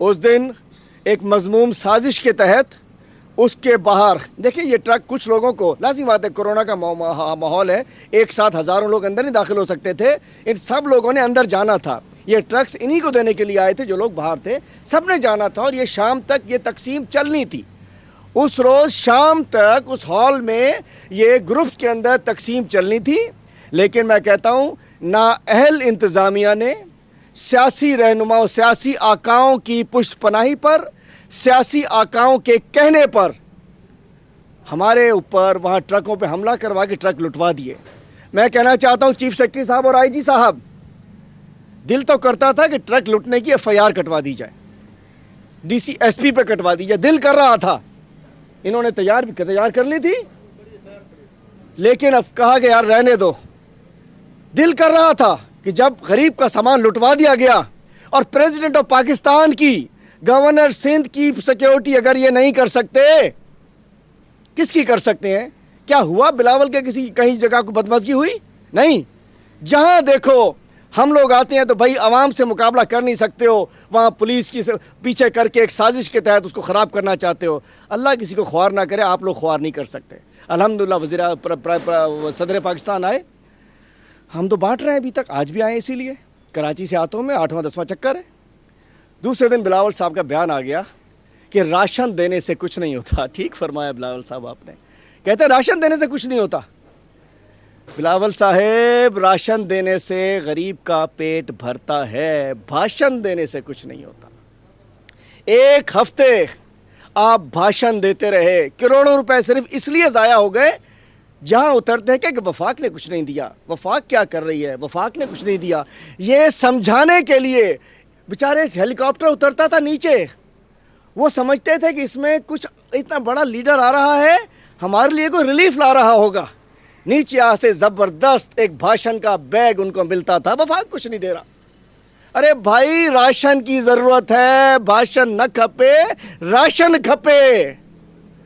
اس دن ایک مذموم سازش کے تحت اس کے باہر دیکھیں یہ ٹرک کچھ لوگوں کو لازمی بات ہے کورونا کا ماحول ہے ایک ساتھ ہزاروں لوگ اندر نہیں داخل ہو سکتے تھے ان سب لوگوں نے اندر جانا تھا یہ ٹرکس انہی کو دینے کے لیے آئے تھے جو لوگ باہر تھے سب نے جانا تھا اور یہ شام تک یہ تقسیم چلنی تھی اس روز شام تک اس ہال میں یہ گروپس کے اندر تقسیم چلنی تھی لیکن میں کہتا ہوں نااہل انتظامیہ نے سیاسی رہنماؤں سیاسی آقاؤں کی پشت پناہی پر سیاسی آقاؤں کے کہنے پر ہمارے اوپر وہاں ٹرکوں پہ حملہ کروا کے ٹرک لٹوا دیے میں کہنا چاہتا ہوں چیف سیکرٹری صاحب اور آئی جی صاحب دل تو کرتا تھا کہ ٹرک لٹنے کی FIR کٹوا دی جائے ڈی سی ایس پی پہ کٹوا دی جائے دل کر رہا تھا انہوں نے تیار کر لی تھی لیکن اب کہا کہ یار رہنے دو دل کر رہا تھا کہ جب غریب کا سامان لٹوا دیا گیا اور پریزیڈنٹ آف پاکستان کی گورنر سندھ کی سیکیورٹی اگر یہ نہیں کر سکتے کس کی کر سکتے ہیں کیا ہوا بلاول کے کہیں جگہ کو بدمزگی ہوئی نہیں جہاں دیکھو ہم لوگ آتے ہیں تو بھائی عوام سے مقابلہ کر نہیں سکتے ہو وہاں پولیس کی پیچھے کر کے ایک سازش کے تحت اس کو خراب کرنا چاہتے ہو اللہ کسی کو خوار نہ کرے آپ لوگ خوار نہیں کر سکتے الحمدللہ صدر پاکستان آئے ہم تو بانٹ رہے ہیں ابھی تک آج بھی آئے اسی لیے کراچی سے آتا ہوں میں 8واں 10واں چکر ہے دوسرے دن بلاول صاحب کا بیان آ گیا کہ راشن دینے سے کچھ نہیں ہوتا ٹھیک فرمایا بلاول صاحب آپ نے کہتے ہیں راشن دینے سے کچھ نہیں ہوتا بلاول صاحب راشن دینے سے غریب کا پیٹ بھرتا ہے بھاشن دینے سے کچھ نہیں ہوتا ایک ہفتے آپ بھاشن دیتے رہے کروڑوں روپے صرف اس لیے ضائع ہو گئے جہاں اترتے ہیں کہ وفاق نے کچھ نہیں دیا وفاق کیا کر رہی ہے وفاق نے کچھ نہیں دیا یہ سمجھانے کے لیے بیچارے ہیلی کاپٹر اترتا تھا نیچے وہ سمجھتے تھے کہ اس میں کچھ اتنا بڑا لیڈر آ رہا ہے ہمارے لیے کوئی ریلیف لا رہا ہوگا نیچے آ سے زبردست ایک بھاشن کا بیگ ان کو ملتا تھا وفاق کچھ نہیں دے رہا ارے بھائی راشن کی ضرورت ہے بھاشن نہ کھپے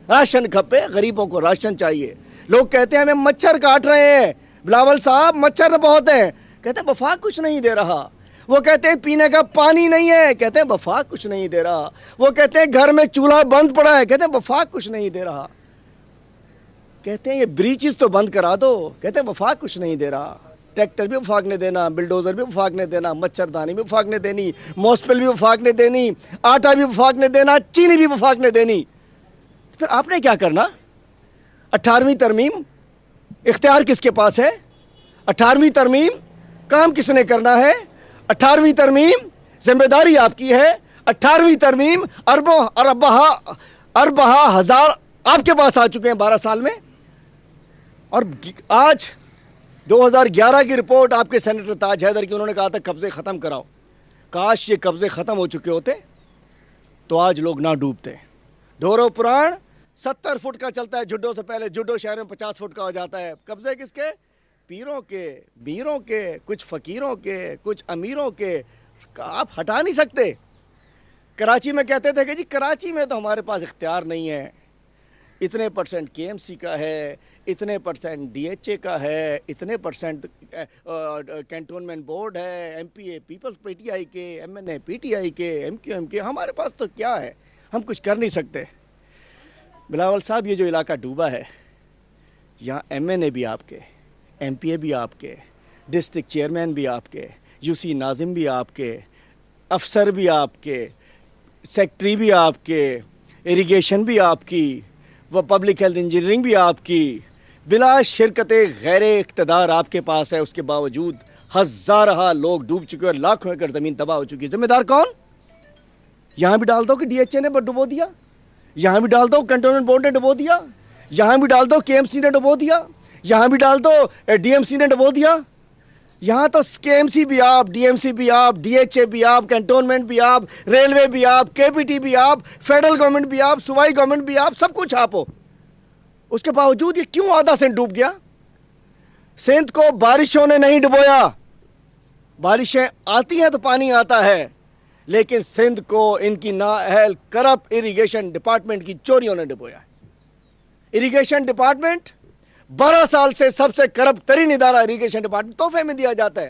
راشن کھپے غریبوں کو راشن چاہیے لوگ کہتے ہیں ہمیں مچھر کاٹ رہے ہیں بلاول صاحب مچھر بہت ہیں کہتے ہیں وفاق کچھ نہیں دے رہا وہ کہتے ہیں پینے کا پانی نہیں ہے کہتے ہیں وفاق کچھ نہیں دے رہا وہ کہتے ہیں گھر میں چولہا بند پڑا ہے کہتے ہیں وفاق کچھ نہیں دے رہا کہتے ہیں یہ بریچز تو بند کرا دو کہتے ہیں وفاق کچھ نہیں دے رہا ٹریکٹر بھی وفاق نے دینا بلڈوزر بھی وفاق نے دینا مچھردانی بھی وفاق نے دینی موسپل بھی وفاق نے دینی آٹا بھی وفاق نے دینا چینی بھی وفاق نے دینی پھر آپ نے کیا کرنا 18ویں ترمیم اختیار کس کے پاس ہے 18ویں ترمیم کام کس نے کرنا ہے 18ویں ترمیم ذمہ داری آپ کی ہے 18ویں ترمیم اربہ ہزار آپ کے پاس آ چکے ہیں 12 سال میں اور آج 2011 کی رپورٹ آپ کے سینیٹر تاج حیدر کی انہوں نے کہا تھا قبضے ختم کراؤ کاش یہ قبضے ختم ہو چکے ہوتے تو آج لوگ نہ ڈوبتے ڈھورو پران 70 فٹ کا چلتا ہے جڈو سے پہلے جڈو شہر میں 50 فٹ کا ہو جاتا ہے قبضے کس کے پیروں کے میروں کے کچھ فقیروں کے کچھ امیروں کے آپ ہٹا نہیں سکتے کراچی میں کہتے تھے کہ جی کراچی میں تو ہمارے پاس اختیار نہیں ہے اتنے % KMC کا ہے اتنے % DHA کا ہے اتنے % کینٹونمنٹ بورڈ ہے MPA پیپلز PTI کے MNA PTI کے MQM کے ہمارے پاس تو کیا ہے ہم کچھ کر نہیں سکتے بلاول صاحب یہ جو علاقہ ڈوبا ہے یہاں MNA بھی آپ کے MPA بھی آپ کے ڈسٹرکٹ چیئرمین بھی آپ کے UC ناظم بھی آپ کے افسر بھی آپ کے سیکٹری بھی آپ کے اریگیشن بھی آپ کی وہ پبلک ہیلتھ انجینئرنگ بھی آپ کی بلا شرکت غیر اقتدار آپ کے پاس ہے اس کے باوجود ہزارہ لوگ ڈوب چکے اور لاکھوں ایکڑ زمین تباہ ہو چکی ہے ذمہ دار کون یہاں بھی ڈال دو کہ DHA نے ڈبو دیا یہاں بھی ڈال دو کنٹونمنٹ بورڈ نے ڈبو دیا یہاں بھی ڈال دو KMC نے ڈبو دیا یہاں بھی ڈال دو DMC نے ڈبو دیا یہاں تو KMC بھی آپ DMC بھی آپ DHA بھی آپ کنٹونمنٹ بھی آپ ریلوے بھی آپ KPT بھی آپ فیڈرل گورنمنٹ بھی آپ صوبائی گورنمنٹ بھی آپ سب کچھ آپ ہو اس کے باوجود یہ کیوں آدھا سندھ ڈوب گیا سندھ کو بارشوں نے نہیں ڈبویا بارشیں آتی ہیں تو پانی آتا ہے لیکن سندھ کو ان کی نااہل کرپٹ اریگیشن ڈپارٹمنٹ کی چوریوں نے ڈبویا اریگیشن ڈپارٹمنٹ 12 سال سے سب سے کرپٹ ترین ادارہ اریگیشن ڈپارٹمنٹ تحفے میں دیا جاتا ہے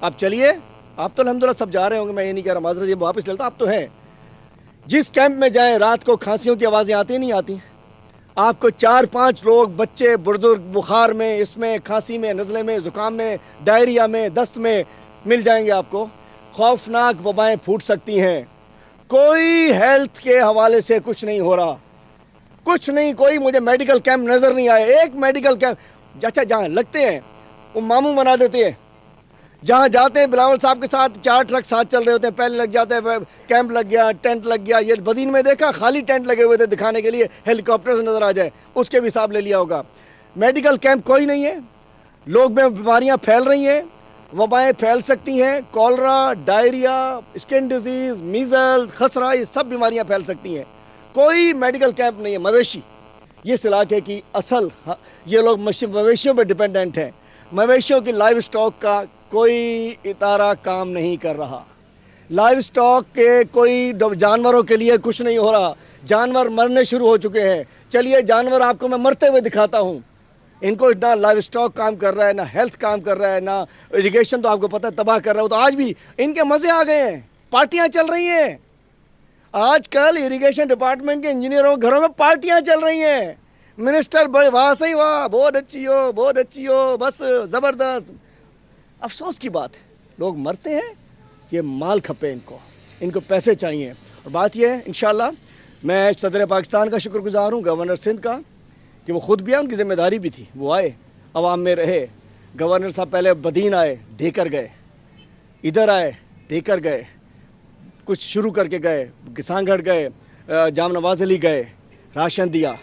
آپ چلیے, آپ تو الحمدللہ سب جا رہے ہوں گے, میں یہ نہیں کہہ رہا, معذرت یہ واپس لیتا, آپ تو ہیں. جس کیمپ میں جائیں رات کو کھانسیوں کی آوازیں آتی نہیں آتی, آپ کو 4-5 لوگ بچے بزرگ بخار میں, اس میں, کھانسی میں, نزلے میں, زکام میں, ڈائریا میں, دست میں مل جائیں گے آپ کو. خوفناک وبائیں پھوٹ سکتی ہیں. کوئی ہیلتھ کے حوالے سے کچھ نہیں ہو رہا, کچھ نہیں. کوئی مجھے میڈیکل کیمپ نظر نہیں آئے. ایک میڈیکل کیمپ اچھا جہاں لگتے ہیں وہ ماموں بنا دیتے ہیں. جہاں جاتے ہیں بلاول صاحب کے ساتھ 4 ٹرک ساتھ چل رہے ہوتے ہیں, پہلے لگ جاتے ہیں, کیمپ لگ گیا, ٹینٹ لگ گیا. یہ بدین میں دیکھا خالی ٹینٹ لگے ہوئے تھے دکھانے کے لیے, ہیلی کاپٹر سے نظر آ جائے, اس کے بھی حساب لے لیا ہوگا. میڈیکل کیمپ کوئی نہیں ہے. لوگ میں بیماریاں پھیل رہی ہیں, وبائیں پھیل سکتی ہیں. Cholera, diarrhoea, skin disease, measles, خسرہ, یہ سب بیماریاں پھیل سکتی ہیں. کوئی میڈیکل کیمپ نہیں ہے. مویشی یہ اس علاقے کی اصل, یہ لوگ مویشیوں پہ ڈیپینڈنٹ ہیں. مویشیوں کی لائیو سٹاک کا کوئی ادارہ کام نہیں کر رہا. لائیو سٹاک کے کوئی جانوروں کے لیے کچھ نہیں ہو رہا. جانور مرنے شروع ہو چکے ہیں. چلیے جانور آپ کو میں مرتے ہوئے دکھاتا ہوں. ان کو نہ لائیو سٹاک کام کر رہا ہے, نہ ہیلتھ کام کر رہا ہے, نہ اریگیشن تو آپ کو پتہ ہے تباہ کر رہا ہے. تو آج بھی ان کے مزے آ گئے ہیں, پارٹیاں چل رہی ہیں. آج کل اریگیشن ڈپارٹمنٹ کے انجینئروں کے گھروں میں پارٹیاں چل رہی ہیں. منسٹر بڑے واہ صحیح واہ, بہت اچھی ہو, بہت اچھی ہو, بس زبردست. افسوس کی بات ہے, لوگ مرتے ہیں, یہ مال کھپے, ان کو پیسے چاہیے. اور بات یہ ہے انشاءاللہ میں صدر پاکستان کا شکر گزار ہوں, گورنر سندھ کا, کہ وہ خود بھی آئے, ان کی ذمہ داری بھی تھی, وہ آئے, عوام میں رہے. گورنر صاحب پہلے بدین آئے, دے کر گئے, ادھر آئے, دے کر گئے, کچھ شروع کر کے گئے, کسان گھر گئے, جام نواز علی گئے, راشن دیا.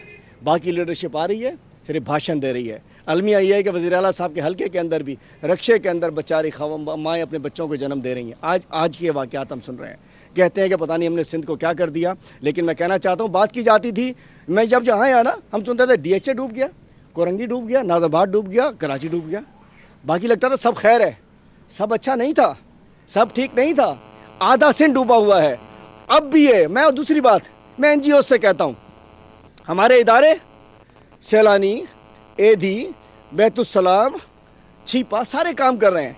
باقی لیڈرشپ آ رہی ہے, صرف بھاشن دے رہی ہے. المیہ یہ ہے کہ وزیر اعلیٰ صاحب کے حلقے کے اندر بھی رکشے کے اندر بیچاری مائیں اپنے بچوں کو جنم دے رہی ہیں. آج کے واقعات ہم سن رہے ہیں. کہتے ہیں کہ پتہ نہیں ہم نے سندھ کو کیا کر دیا. لیکن میں کہنا چاہتا ہوں, بات کی جاتی تھی, میں جب جہاں آیا نا, ہم سنتے تھے ڈی ایچ اے ڈوب گیا, کورنگی ڈوب گیا, ناز آباد ڈوب گیا, کراچی ڈوب گیا. باقی لگتا تھا سب خیر ہے, سب اچھا نہیں تھا, سب ٹھیک نہیں تھا. آدھا سندھ ڈوبا ہوا ہے اب بھی ہے. میں دوسری بات میں این جی او سے کہتا ہوں, ہمارے ادارے سیلانی, ایدھی, بیت السلام, چھیپا سارے کام کر رہے ہیں.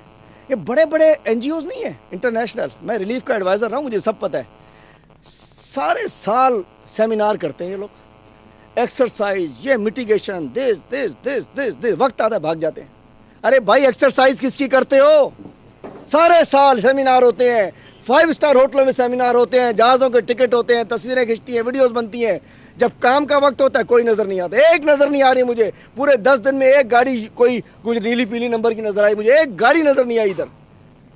یہ بڑے بڑے این جی اوز نہیں ہیں انٹرنیشنل. میں ریلیف کا ایڈوائزر رہا ہوں, مجھے سب پتہ ہے. سارے سال سیمینار کرتے ہیں یہ لوگ, ایکسرسائز, یہ میٹیگیشن, دس وقت آتا ہے بھاگ جاتے ہیں. ارے بھائی ایکسرسائز کس کی کرتے ہو؟ سارے سال سیمینار ہوتے ہیں, 5 اسٹار ہوٹلوں میں سیمینار ہوتے ہیں, جہازوں کے ٹکٹ ہوتے ہیں, تصویریں کھنچتی ہیں, ویڈیوز بنتی ہیں. جب کام کا وقت ہوتا ہے کوئی نظر نہیں آتا. ایک نظر نہیں آ رہی مجھے, پورے 10 دن میں ایک گاڑی کوئی کچھ نیلی پیلی نمبر کی نظر آئی, مجھے ایک گاڑی نظر نہیں آئی ادھر.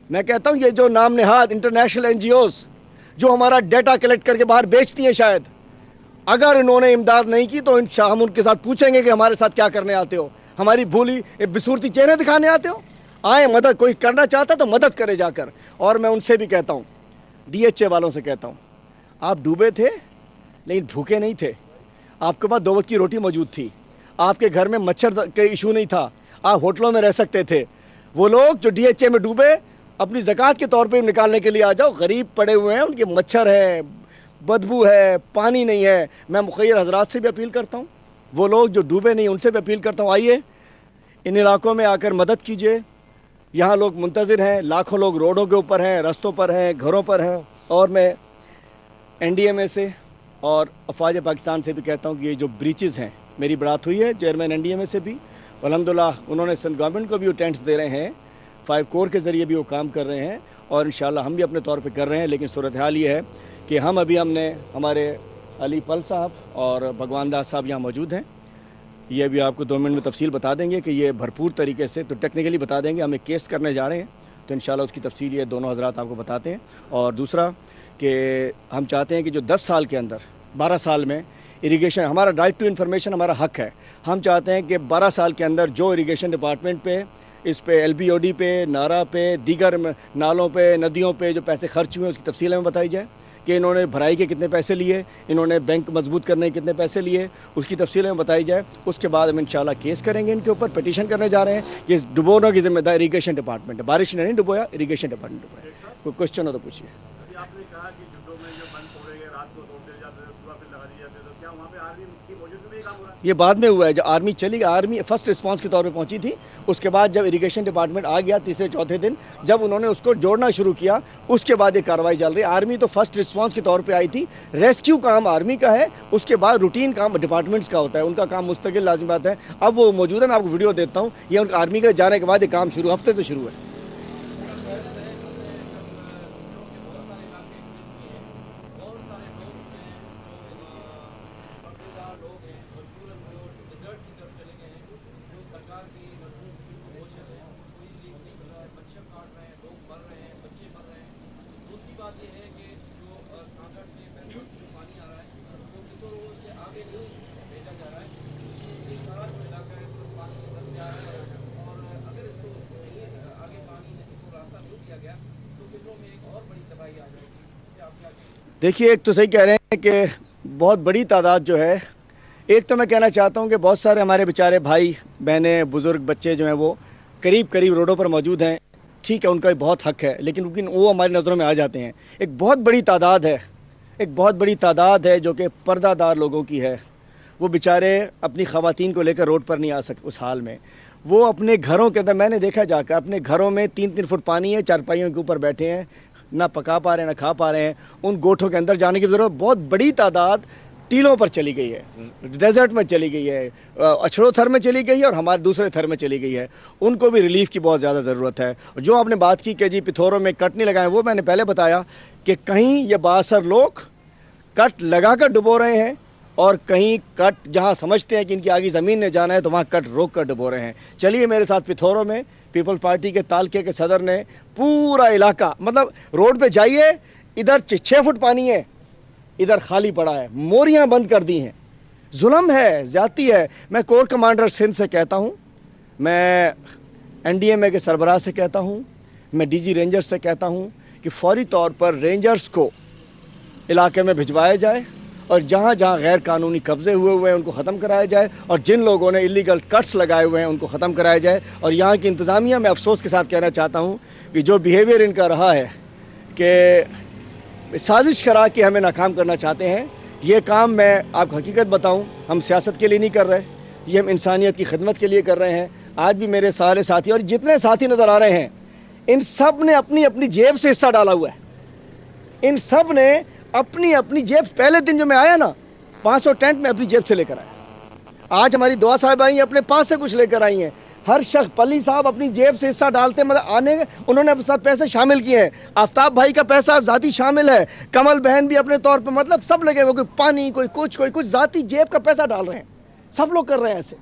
میں کہتا ہوں یہ جو نام نہاد انٹرنیشنل این جی اوز جو ہمارا ڈیٹا کلیکٹ کر کے باہر بیچتی ہیں, شاید اگر انہوں نے امداد نہیں کی تو ہم ان کے ساتھ پوچھیں گے کہ ہمارے ساتھ کیا کرنے آتے ہو, ہماری بھولی بصورتی چہرے دکھانے آتے ہو. آئیں, مدد کوئی کرنا چاہتا تو مدد کرے جا کر. اور میں ان سے بھی کہتا ہوں, ڈی ایچ اے والوں سے کہتا ہوں, آپ ڈوبے تھے لیکن بھوکے نہیں تھے. آپ کے پاس 2 وقت کی روٹی موجود تھی, آپ کے گھر میں مچھر کے ایشو نہیں تھا, آپ ہوٹلوں میں رہ سکتے تھے. وہ لوگ جو ڈی ایچ اے میں ڈوبے, اپنی زکوٰۃ کے طور پہ نکالنے کے لیے آ جاؤ. غریب پڑے ہوئے ہیں, ان کے مچھر ہے, بدبو ہے, پانی نہیں ہے. میں مخیر حضرات سے بھی اپیل کرتا ہوں, وہ لوگ جو ڈوبے نہیں ان سے بھی اپیل کرتا ہوں, آئیے ان علاقوں میں آ کر مدد کیجیے. یہاں لوگ منتظر ہیں, لاکھوں لوگ روڈوں کے اوپر ہیں, رستوں پر ہیں, گھروں پر ہیں. اور میں این ڈی ایم اے سے اور افواج پاکستان سے بھی کہتا ہوں کہ یہ جو بریچز ہیں, میری بات ہوئی ہے چیئرمین این ڈی ایم اے سے بھی, الحمدللہ انہوں نے سندھ گورنمنٹ کو بھی وہ ٹینٹس دے رہے ہیں, 5 کور کے ذریعے بھی وہ کام کر رہے ہیں, اور انشاءاللہ ہم بھی اپنے طور پہ کر رہے ہیں. لیکن صورتحال یہ ہے کہ ہم نے ہمارے علی پل صاحب اور بھگوان داس صاحب یہاں موجود ہیں, یہ بھی آپ کو 2 منٹ میں تفصیل بتا دیں گے کہ یہ بھرپور طریقے سے تو ٹیکنیکلی بتا دیں گے. ہم ایک کیس کرنے جا رہے ہیں تو انشاءاللہ اس کی تفصیل یہ دونوں حضرات آپ کو بتاتے ہیں. اور دوسرا کہ ہم چاہتے ہیں کہ جو 10 سال کے اندر 12 سال میں اریگیشن, ہمارا رائٹ ٹو انفارمیشن ہمارا حق ہے, ہم چاہتے ہیں کہ 12 سال کے اندر جو اریگیشن ڈپارٹمنٹ پہ, اس پہ ایل بی او ڈی پہ, نارا پہ, دیگر نالوں پہ, ندیوں پہ جو پیسے خرچ ہوئے اس کی تفصیل ہمیں بتائی جائے کہ انہوں نے بھرائی کے کتنے پیسے لیے, انہوں نے بینک مضبوط کرنے کے کتنے پیسے لیے, اس کی تفصیل ہمیں بتائی جائے. اس کے بعد ہم انشاءاللہ کیس کریں گے ان کے اوپر, پٹیشن کرنے جا رہے ہیں کہ اس ڈبونے کی ذمہ دار اریگیشن ڈپارٹمنٹ ہے. بارش نے نہیں ڈبویا, اریگیشن ڈپارٹمنٹ ڈبویا. کوئی کوشچن ہو تو پوچھیے. آپ نے کہا کہ جدوں میں جو بند ہو رہے ہیں رات کو یہ بعد میں ہوا ہے. جب آرمی چلی گئی, آرمی فرسٹ رسپانس کے طور پہ پہنچی تھی. اس کے بعد جب اریگیشن ڈپارٹمنٹ آ گیا تیسرے چوتھے دن, جب انہوں نے اس کو جوڑنا شروع کیا, اس کے بعد یہ کارروائی چل رہی ہے. آرمی تو فرسٹ رسپانس کے طور پہ آئی تھی. ریسکیو کام آرمی کا ہے, اس کے بعد روٹین کام ڈپارٹمنٹس کا ہوتا ہے, ان کا کام مستقل لازم بات ہے. اب وہ موجود ہے, میں آپ کو ویڈیو دیتا ہوں. یہ ان آرمی کے جانے کے بعد یہ کام شروع, ہفتے سے شروع ہے. دیکھیے, ایک تو صحیح کہہ رہے ہیں کہ بہت بڑی تعداد جو ہے, ایک تو میں کہنا چاہتا ہوں کہ بہت سارے ہمارے بیچارے بھائی بہنیں بزرگ بچے جو ہیں وہ قریب روڈوں پر موجود ہیں. ٹھیک ہے, ان کا بھی بہت حق ہے, لیکن وہ ہماری نظروں میں آ جاتے ہیں. ایک بہت بڑی تعداد ہے جو کہ پردہ دار لوگوں کی ہے. وہ بیچارے اپنی خواتین کو لے کر روڈ پر نہیں آ سکتے. اس حال میں وہ اپنے گھروں کے اندر, میں نے دیکھا جا کر, اپنے گھروں میں 3-3 فٹ پانی ہے, چارپائیوں کے اوپر بیٹھے ہیں, نہ پکا پا رہے ہیں نہ کھا پا رہے ہیں. ان گوٹھوں کے اندر جانے کی ضرورت. بہت بڑی تعداد ٹیلوں پر چلی گئی ہے, ڈیزرٹ میں چلی گئی ہے, اچھڑو تھر میں چلی گئی ہے, اور ہمارے دوسرے تھر میں چلی گئی ہے. ان کو بھی ریلیف کی بہت زیادہ ضرورت ہے. جو آپ نے بات کی کہ جی پتھوروں میں کٹ نہیں لگائیں, وہ میں نے پہلے بتایا کہ کہیں یہ بااثر لوگ کٹ لگا کر ڈبو رہے ہیں, اور کہیں کٹ جہاں سمجھتے ہیں کہ ان کی آگے زمین نے جانا ہے تو وہاں کٹ روک کر ڈبو رہے ہیں. چلیے میرے ساتھ پتھوروں میں پیپل پارٹی کے تالکے کے صدر نے پورا علاقہ, مطلب روڈ پہ جائیے, ادھر 6 فٹ پانی ہے, ادھر خالی پڑا ہے, موریاں بند کر دی ہیں. ظلم ہے, زیادتی ہے. میں کور کمانڈر سندھ سے کہتا ہوں, میں NDMA کے سربراہ سے کہتا ہوں, میں DG رینجرز سے کہتا ہوں کہ فوری طور پر رینجرز کو علاقے میں بھجوایا جائے, اور جہاں جہاں غیر قانونی قبضے ہوئے ہیں ان کو ختم کرایا جائے, اور جن لوگوں نے ایلیگل کٹس لگائے ہوئے ہیں ان کو ختم کرایا جائے. اور یہاں کی انتظامیہ, میں افسوس کے ساتھ کہنا چاہتا ہوں کہ جو بیہیویئر ان کا رہا ہے کہ سازش کرا کے ہمیں ناکام کرنا چاہتے ہیں, یہ کام میں آپ کو حقیقت بتاؤں, ہم سیاست کے لیے نہیں کر رہے, یہ ہم انسانیت کی خدمت کے لیے کر رہے ہیں. آج بھی میرے سارے ساتھی اور جتنے ساتھی نظر آ رہے ہیں, ان سب نے اپنی اپنی جیب سے حصہ ڈالا ہوا ہے. ان سب نے اپنی اپنی جیب, پہلے دن جو میں آیا نا 500 ٹینٹ میں اپنی جیب سے لے کر آیا. آج ہماری دعا صاحب آئی ہیں, اپنے پاس سے کچھ لے کر آئی ہیں. ہر شخص, پلی صاحب اپنی جیب سے حصہ ڈالتے, مطلب آنے انہوں نے اپنے ساتھ پیسے شامل کیے ہیں. آفتاب بھائی کا پیسہ ذاتی شامل ہے, کمل بہن بھی اپنے طور پر, مطلب سب لگے ہوئے, کوئی پانی, کوئی کچھ ذاتی جیب کا پیسہ ڈال رہے ہیں. سب لوگ کر رہے ہیں ایسے.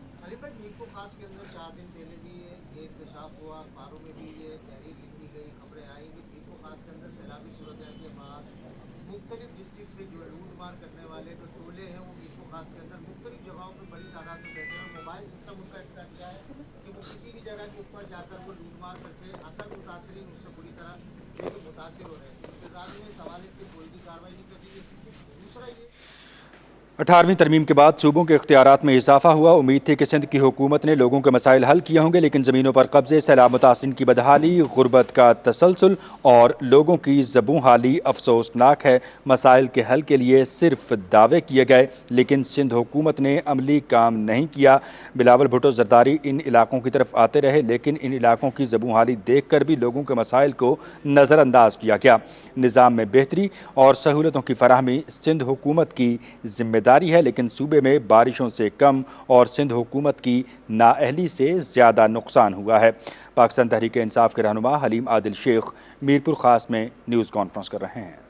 اٹھارہویں ترمیم کے بعد صوبوں کے اختیارات میں اضافہ ہوا. امید تھی کہ سندھ کی حکومت نے لوگوں کے مسائل حل کیے ہوں گے, لیکن زمینوں پر قبضے, سیلاب متاثرین کی بدحالی, غربت کا تسلسل اور لوگوں کی زبوں حالی افسوسناک ہے. مسائل کے حل کے لیے صرف دعوے کیے گئے, لیکن سندھ حکومت نے عملی کام نہیں کیا. بلاول بھٹو زرداری ان علاقوں کی طرف آتے رہے, لیکن ان علاقوں کی زبوں حالی دیکھ کر بھی لوگوں کے مسائل کو نظر انداز کیا گیا. نظام میں بہتری اور سہولتوں کی فراہمی سندھ حکومت کی ذمہ داری ہے, لیکن صوبے میں بارشوں سے کم اور سندھ حکومت کی نااہلی سے زیادہ نقصان ہوا ہے. پاکستان تحریک انصاف کے رہنما حلیم عادل شیخ میرپور خاص میں نیوز کانفرنس کر رہے ہیں.